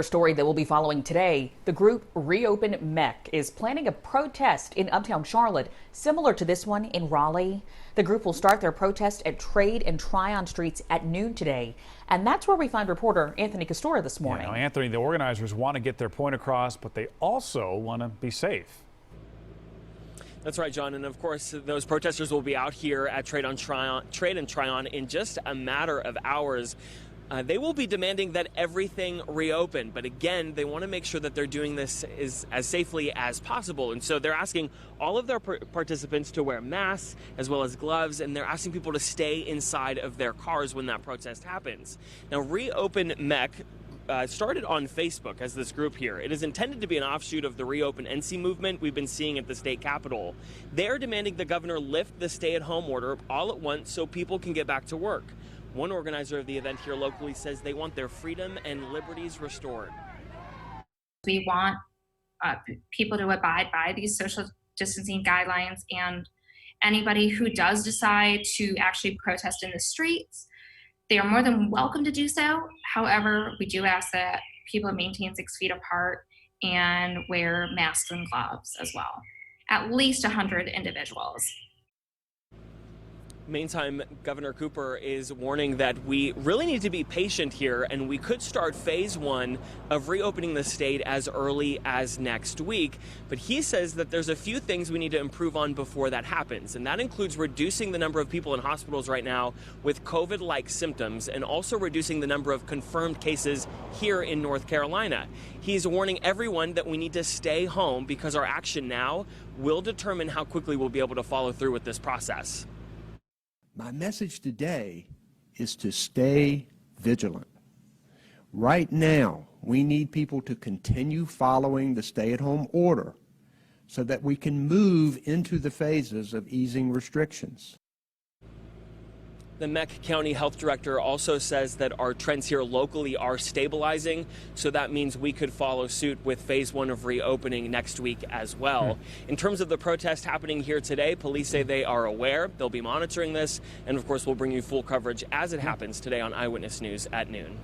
Story that we'll be following today. The group Reopen Meck is planning a protest in uptown Charlotte, similar to this one in Raleigh. The group will start their protest at Trade and Tryon streets at noon today. And that's where we find reporter Anthony Castora this morning. Yeah, now, Anthony, the organizers want to get their point across, but they also want to be safe. That's right, John. And of course, those protesters will be out here at Trade and Tryon in just a matter of hours. They will be demanding that everything reopen. But again, they want to make sure that they're doing this as safely as possible. And so they're asking all of their participants to wear masks as well as gloves. And they're asking people to stay inside of their cars when that protest happens. Now, Reopen Meck started on Facebook as this group here. It is intended to be an offshoot of the Reopen NC movement we've been seeing at the state capitol. They're demanding the governor lift the stay-at-home order all at once so people can get back to work. One organizer of the event here locally says they want their freedom and liberties restored. We want people to abide by these social distancing guidelines, and anybody who does decide to actually protest in the streets, they are more than welcome to do so. However, we do ask that people maintain 6 feet apart and wear masks and gloves as well. At least 100 individuals. Meantime, Governor Cooper is warning that we really need to be patient here, and we could start phase 1 of reopening the state as early as next week. But he says that there's a few things we need to improve on before that happens, and that includes reducing the number of people in hospitals right now with COVID-like symptoms and also reducing the number of confirmed cases here in North Carolina. He's warning everyone that we need to stay home because our action now will determine how quickly we'll be able to follow through with this process. My message today is to stay vigilant. Right now, we need people to continue following the stay-at-home order so that we can move into the phases of easing restrictions. The Meck County Health Director also says that our trends here locally are stabilizing, so that means we could follow suit with phase 1 of reopening next week as well. In terms of the protest happening here today, police say they are aware, they'll be monitoring this, and of course we'll bring you full coverage as it happens today on Eyewitness News at noon.